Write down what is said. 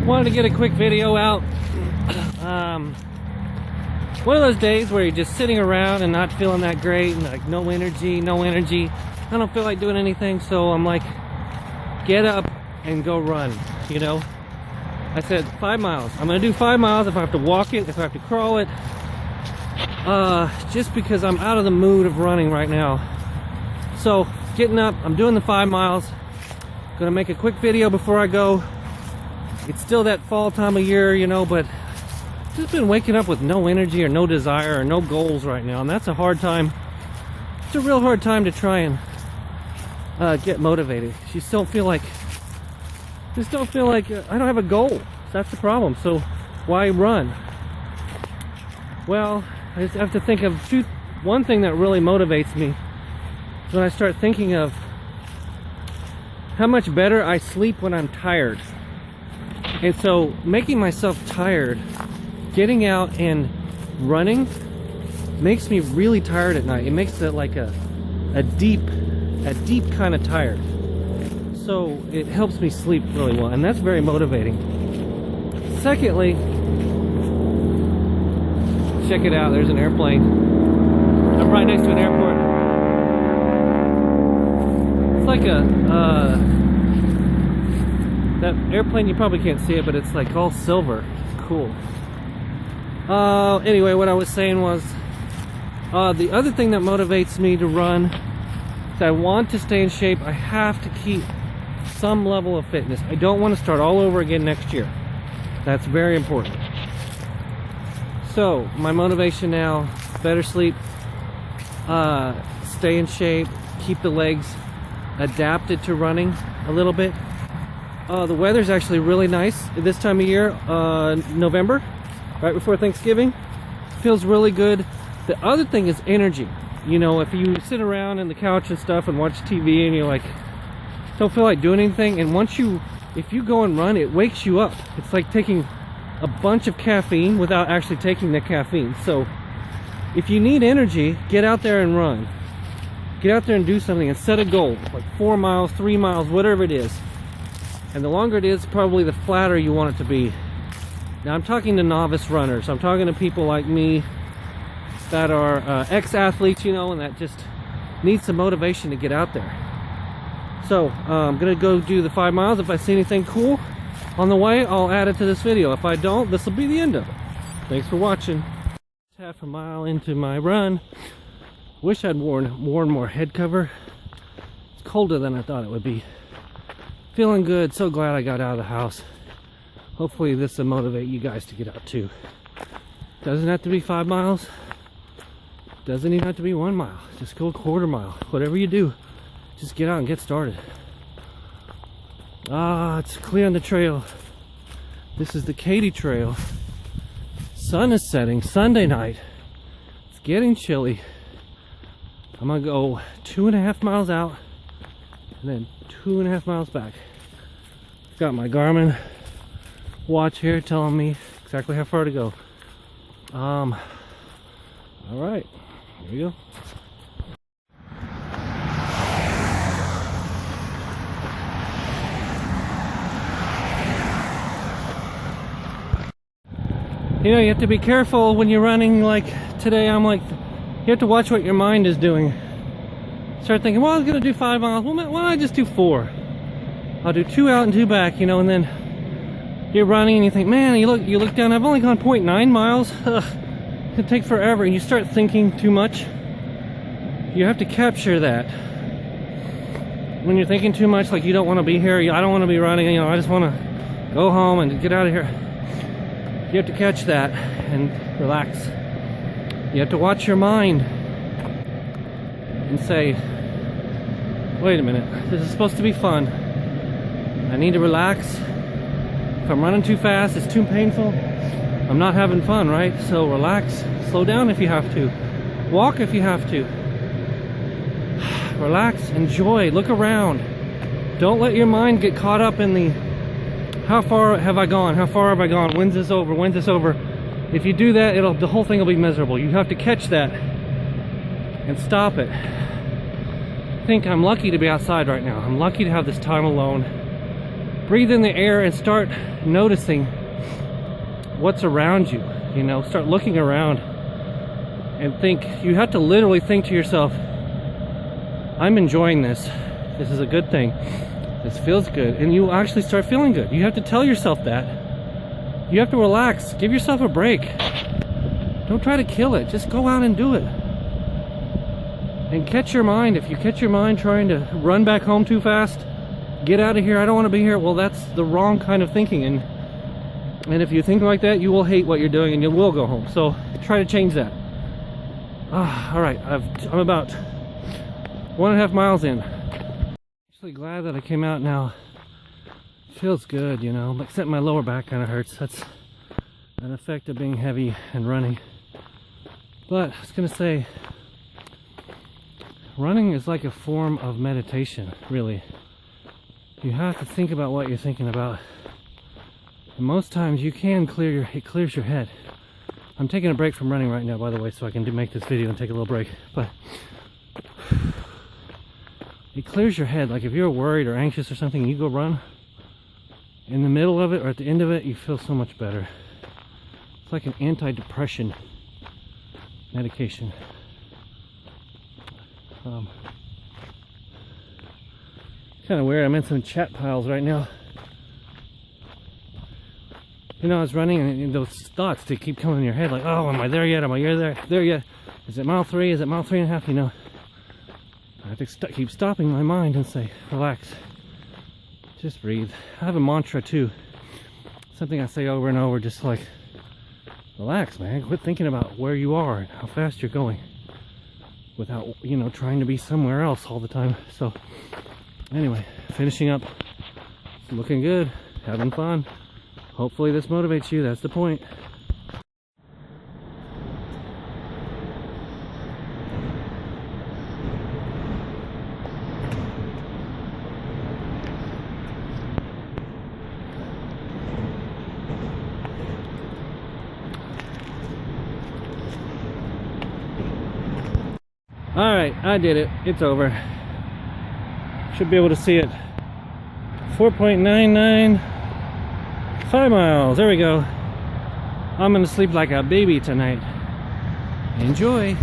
Wanted to get a quick video out. One of those days where you're just sitting around and not feeling that great and like no energy. I don't feel like doing anything, so I'm like, get up and go run, you know? I said 5 miles. I'm gonna do 5 miles if I have to walk it, if I have to crawl it. Just because I'm out of the mood of running right now. So, getting up, I'm doing the 5 miles. Gonna make a quick video before I go. It's still that fall time of year, you know, but just been waking up with no energy or no desire or no goals right now, and that's a hard time. It's a real hard time to try and get motivated. Just don't feel like I don't have a goal. That's the problem. So why run? Well, I just have to think of one thing that really motivates me is when I start thinking of how much better I sleep when I'm tired. And so making myself tired, getting out and running makes me really tired at night. It makes it like a deep kind of tired. So it helps me sleep really well, and that's very motivating. Secondly, check it out, there's an airplane. I'm right next to an airport. It's like that airplane, you probably can't see it, but it's like all silver. It's cool. Anyway, what I was saying was, the other thing that motivates me to run is I want to stay in shape. I have to keep some level of fitness. I don't want to start all over again next year. That's very important. So, my motivation now, better sleep, stay in shape, keep the legs adapted to running a little bit. The weather's actually really nice this time of year, November, right before Thanksgiving. Feels really good. The other thing is energy. You know, if you sit around on the couch and stuff and watch TV and you're like, don't feel like doing anything, and if you go and run, it wakes you up. It's like taking a bunch of caffeine without actually taking the caffeine. So if you need energy, get out there and run. Get out there and do something and set a goal, like 4 miles, 3 miles, whatever it is. And the longer it is, probably the flatter you want it to be. Now I'm talking to novice runners. I'm talking to people like me that are ex-athletes, you know, and that just need some motivation to get out there. So I'm gonna go do the 5 miles. If I see anything cool on the way, I'll add it to this video. If I don't, this will be the end of it. Thanks for watching. Half a mile into my run. Wish I'd worn more head cover. It's colder than I thought it would be. Feeling good. So glad I got out of the house. Hopefully this will motivate you guys to get out too. Doesn't have to be 5 miles. Doesn't even have to be 1 mile. Just go a quarter mile. Whatever you do, just get out and get started. It's clear on the trail. This is the Katy Trail. Sun is setting. Sunday night. It's getting chilly. I'm gonna go 2.5 miles out and then 2.5 miles back. Got my Garmin watch here telling me exactly how far to go. All right, here we go. You know, you have to be careful when you're running. Like today, I'm like, you have to watch what your mind is doing. Start thinking, well, I was gonna do 5 miles. Well, why don't I just do 4? I'll do 2 out and 2 back, you know, and then you're running and you think, man, you look down, I've only gone 0.9 miles. Ugh, it could take forever, and you start thinking too much. You have to capture that. When you're thinking too much, like you don't want to be here, I don't want to be running, you know, I just want to go home and get out of here. You have to catch that and relax. You have to watch your mind and say, wait a minute, this is supposed to be fun. I need to relax. If I'm running too fast, it's too painful. I'm not having fun, right? So relax, slow down if you have to. Walk if you have to. Relax, enjoy, look around. Don't let your mind get caught up in the, how far have I gone? How far have I gone? When's this over? When's this over? If you do that, the whole thing will be miserable. You have to catch that and stop it. I think I'm lucky to be outside right now. I'm lucky to have this time alone. breathe in the air and start noticing what's around you. You know, start looking around and think. You have to literally think to yourself, I'm enjoying this. This is a good thing. This feels good. And you actually start feeling good. You have to tell yourself that. You have to relax. Give yourself a break. Don't try to kill it. Just go out and do it. And catch your mind. If you catch your mind trying to run back home too fast, get out of here, I don't want to be here, well, that's the wrong kind of thinking. And if you think like that, you will hate what you're doing and you will go home. So try to change that. All right, I'm about 1.5 miles in. Actually glad that I came out now. Feels good, you know, except my lower back kind of hurts. That's an effect of being heavy and running. But I was gonna say, running is like a form of meditation, really. You have to think about what you're thinking about. And most times you can it clears your head. I'm taking a break from running right now, by the way, so I can make this video and take a little break. But it clears your head. Like if you're worried or anxious or something, you go run. In the middle of it or at the end of it, you feel so much better. It's like an anti-depression medication. Kind of weird. I'm in some chat piles right now. You know, I was running and those thoughts, they keep coming in your head like, oh, am I there yet? Am I there yet? Is it mile 3? Is it mile 3.5? You know, I have to keep stopping my mind and say, relax, just breathe. I have a mantra too, something I say over and over, just like, relax, man, quit thinking about where you are and how fast you're going without, you know, trying to be somewhere else all the time. So anyway, finishing up, looking good, having fun. Hopefully this motivates you, that's the point. All right, I did it. It's over. Should be able to see it. 4.99, 5 miles. There we go. I'm gonna sleep like a baby tonight. Enjoy.